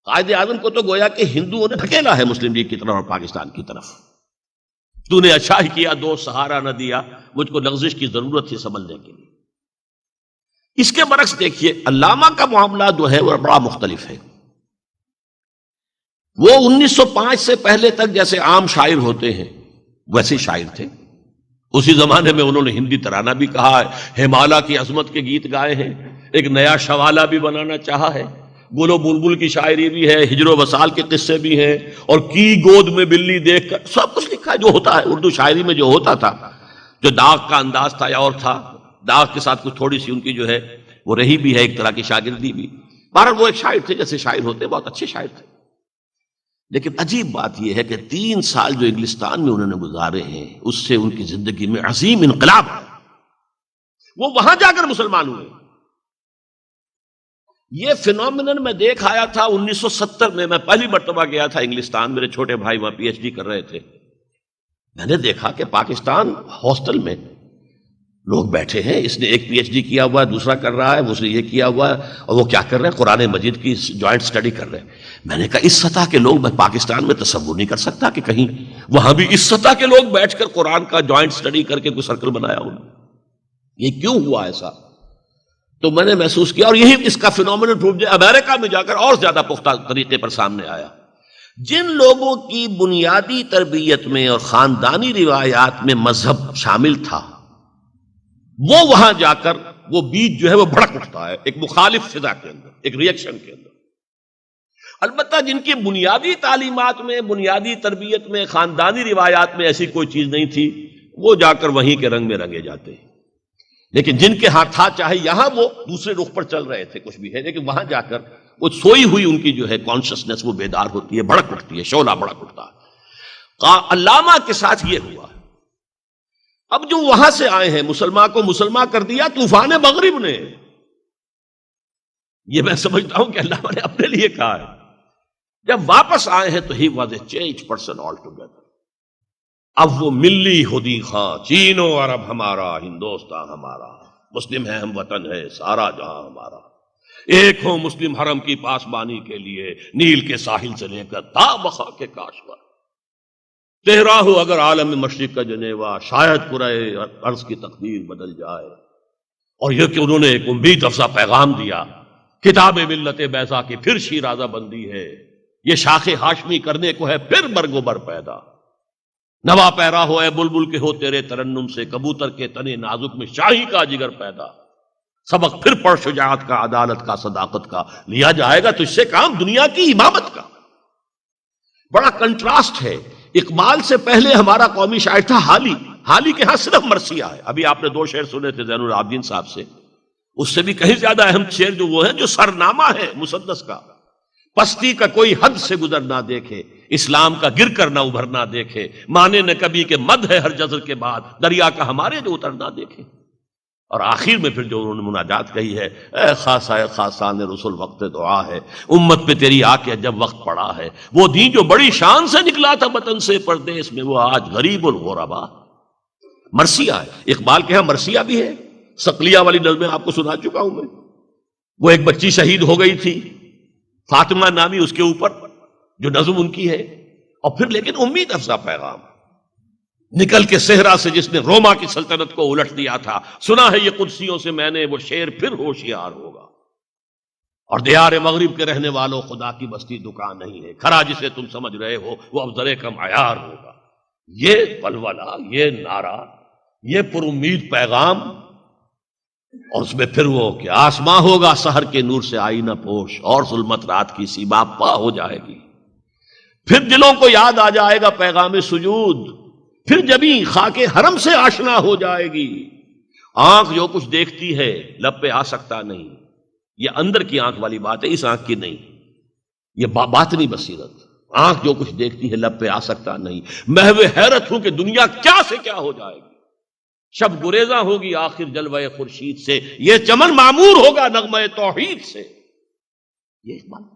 قائد اعظم کو تو گویا کہ ہندوؤں نے دھکیلا ہے مسلم لیگ کی طرف اور پاکستان کی طرف. تو نے اچھا ہی کیا، دوست سہارا نہ دیا، مجھ کو لغزش کی ضرورت تھی سنبھلنے کے لیے. اس کے برعکس دیکھیے علامہ کا معاملہ جو ہے وہ بڑا مختلف ہے. وہ 1905 سے پہلے تک جیسے عام شاعر ہوتے ہیں ویسے شاعر تھے. اسی زمانے میں انہوں نے ہندی ترانہ بھی کہا ہے، ہمالا کی عظمت کے گیت گائے ہیں، ایک نیا شوالا بھی بنانا چاہا ہے، گل و بلبل کی شاعری بھی ہے، ہجر و وصال کے قصے بھی ہیں، اور کی گود میں بلی دیکھ کر سب کچھ لکھا ہے جو ہوتا ہے اردو شاعری میں جو ہوتا تھا. جو داغ کا انداز تھا یا اور تھا، داغ کے ساتھ کچھ تھوڑی سی ان کی جو ہے وہ رہی بھی ہے ایک طرح کی شاگردی بھی. بہرحال وہ ایک شاعر تھے جیسے شاعر ہوتے، بہت اچھے شاعر تھے. لیکن عجیب بات یہ ہے کہ 3 سال جو انگلستان میں انہوں نے گزارے ہیں اس سے ان کی زندگی میں عظیم انقلاب، وہ وہاں جا کر مسلمان ہوئے. یہ فینومینن میں دیکھ آیا تھا 1970 میں پہلی مرتبہ گیا تھا انگلستان. میرے چھوٹے بھائی وہاں پی ایچ ڈی کر رہے تھے. میں نے دیکھا کہ پاکستان ہاسٹل میں لوگ بیٹھے ہیں، اس نے ایک پی ایچ ڈی کیا ہوا ہے، دوسرا کر رہا ہے، اس نے یہ کیا ہوا ہے، اور وہ کیا کر رہے ہیں؟ قرآن مجید کی جوائنٹ سٹڈی کر رہے ہیں. میں نے کہا اس سطح کے لوگ میں پاکستان میں تصور نہیں کر سکتا کہ کہیں وہاں بھی اس سطح کے لوگ بیٹھ کر قرآن کا جوائنٹ سٹڈی کر کے کوئی سرکل بنایا ہو. یہ کیوں ہوا ایسا؟ تو میں نے محسوس کیا، اور یہی اس کا فینومینل پروف جو امریکہ میں جا کر اور زیادہ پختہ طریقے پر سامنے آیا. جن لوگوں کی بنیادی تربیت میں اور خاندانی روایات میں مذہب شامل تھا، وہ وہاں جا کر وہ بیج جو ہے وہ بھڑک اٹھتا ہے ایک مخالف فضا کے اندر، ایک ری ایکشن کے اندر. البتہ جن کی بنیادی تعلیمات میں، بنیادی تربیت میں، خاندانی روایات میں ایسی کوئی چیز نہیں تھی، وہ جا کر وہیں کے رنگ میں رنگے جاتے ہیں. لیکن جن کے ہاتھ تھا، چاہے یہاں وہ دوسرے رخ پر چل رہے تھے کچھ بھی ہے، لیکن وہاں جا کر وہ سوئی ہوئی ان کی جو ہے کانشسنس وہ بیدار ہوتی ہے، بھڑک اٹھتی ہے، شعلہ بھڑک اٹھتا ہے. علامہ کے ساتھ یہ ہوا. اب جو وہاں سے آئے ہیں مسلمان کو مسلمان کر دیا طوفان مغرب نے. یہ میں سمجھتا ہوں کہ اللہ نے اپنے لیے کہا ہے. جب واپس آئے ہیں تو he was a change person all together. اب وہ ملی خودی خاں، چین و عرب ہمارا، ہندوستان ہمارا، مسلم ہے ہم، وطن ہے سارا جہاں ہمارا. ایک ہو مسلم حرم کی پاسبانی کے لیے، نیل کے ساحل سے لے کر تا بخا کے کاشور. تیرا ہو اگر عالم مشرق کا جنیوا، شاید قرائے عرض کی تقدیر بدل جائے. اور یہ کہ انہوں نے ایک امید افزا پیغام دیا، کتاب ملت بیضا کی پھر شیرازہ بندی ہے، یہ شاخ ہاشمی کرنے کو ہے پھر برگ و بر پیدا. نوا پیرا ہو اے بلبل کے ہو تیرے ترنم سے، کبوتر کے تنے نازک میں شاہی کا جگر پیدا. سبق پھر پڑھ شجاعت کا، عدالت کا، صداقت کا، لیا جائے گا تو اس سے کام دنیا کی امامت کا. بڑا کنٹراسٹ ہے. اقبال سے پہلے ہمارا قومی شاعر تھا حالی. حالی کے ہاں صرف مرثیہ ہے. ابھی آپ نے 2 شعر سنے تھے زین العابدین صاحب سے، اس سے بھی کہیں زیادہ اہم شعر جو وہ ہے جو سرنامہ ہے مسدس کا. پستی کا کوئی حد سے گزر نہ دیکھے، اسلام کا گر کر نہ ابھر نہ دیکھے، مانے نہ کبھی کہ مد ہے ہر جزر کے بعد، دریا کا ہمارے جو اتر نہ دیکھے. اور آخر میں پھر جو انہوں نے مناجات کہی ہے، اے خاصا خاصان رسول وقت دعا ہے، امت پہ تیری آ کے جب وقت پڑا ہے، وہ دین جو بڑی شان سے نکلا تھا وطن سے پردیس میں، وہ آج غریب الغربا. مرثیہ ہے. اقبال کے ہاں مرثیہ بھی ہے. صقلیہ والی نظمیں آپ کو سنا چکا ہوں میں. وہ ایک بچی شہید ہو گئی تھی فاطمہ نامی، اس کے اوپر جو نظم ان کی ہے. اور پھر لیکن امید افزا پیغام، نکل کے صحرا سے جس نے روما کی سلطنت کو الٹ دیا تھا، سنا ہے یہ قدسیوں سے میں نے، وہ شیر پھر ہوشیار ہوگا. اور دیار مغرب کے رہنے والوں، خدا کی بستی دکان نہیں ہے، کھرا جسے تم سمجھ رہے ہو وہ افضل کا معیار ہوگا. یہ ولولہ، یہ نعرہ، یہ پر امید پیغام، اور اس میں پھر وہ کہ آسماں ہوگا سحر کے نور سے آئینہ پوش، اور ظلمت رات کی سیما پا ہو جائے گی. پھر دلوں کو یاد آ جائے گا پیغام سجود، پھر جبھی خاک حرم سے آشنا ہو جائے گی. آنکھ جو کچھ دیکھتی ہے لب پہ آ سکتا نہیں. یہ اندر کی آنکھ والی بات ہے، اس آنکھ کی نہیں. یہ باطنی بصیرت. آنکھ جو کچھ دیکھتی ہے لب پہ آ سکتا نہیں. محو حیرت ہوں کہ دنیا کیا سے کیا ہو جائے گی. شب گریزاں ہوگی آخر جلوہ خورشید سے، یہ چمن معمور ہوگا نغمہ توحید سے. یہ بات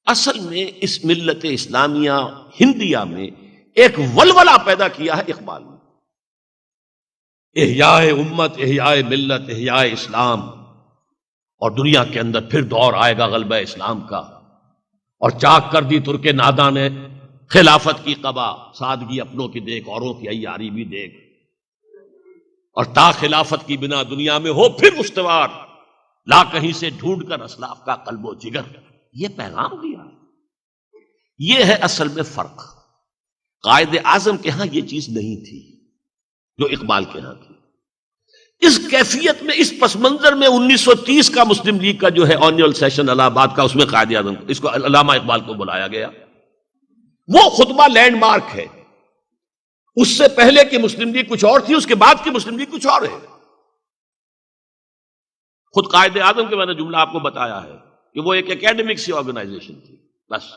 اصل میں اس ملت اسلامیہ ہندیہ میں ایک ولولہ پیدا کیا ہے اقبال نے. احیاء امت، احیاء ملت، احیاء اسلام. اور دنیا کے اندر پھر دور آئے گا غلبہ اسلام کا. اور چاک کر دی ترک نادا نے خلافت کی قبا، سادگی اپنوں کی دیکھ اوروں کی عیاری بھی دیکھ، اور تا خلافت کی بنا دنیا میں ہو پھر استوار، لا کہیں سے ڈھونڈ کر اسلاف کا قلب و جگر. یہ پیغام دیا. یہ ہے اصل میں فرق. قائد اعظم کے ہاں یہ چیز نہیں تھی جو اقبال کے ہاں تھی. اس کیفیت میں، اس پس منظر میں 1930 کا مسلم لیگ کا جو ہے اینول سیشن الہ آباد کا، اس میں قائد اعظم اس کو علامہ اقبال کو بلایا گیا. وہ خطبہ لینڈ مارک ہے. اس سے پہلے کی مسلم لیگ کچھ اور تھی، اس کے بعد کی مسلم لیگ کچھ اور ہے. خود قائد اعظم کے میں نے جملہ آپ کو بتایا ہے کہ وہ ایک اکیڈمک سی آرگنائزیشن تھی بس،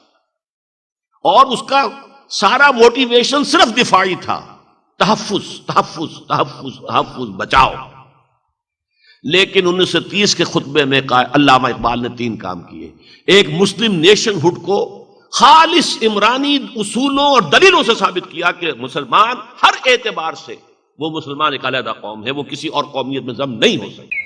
اور اس کا سارا موٹیویشن صرف دفاعی تھا، تحفظ تحفظ تحفظ تحفظ، بچاؤ. لیکن 1930 کے خطبے میں علامہ اقبال نے 3 کام کیے. ایک، مسلم نیشن ہوڈ کو خالص عمرانی اصولوں اور دلیلوں سے ثابت کیا کہ مسلمان ہر اعتبار سے وہ مسلمان ایک علیحدہ قوم ہے، وہ کسی اور قومیت میں ضم نہیں ہو سکتی.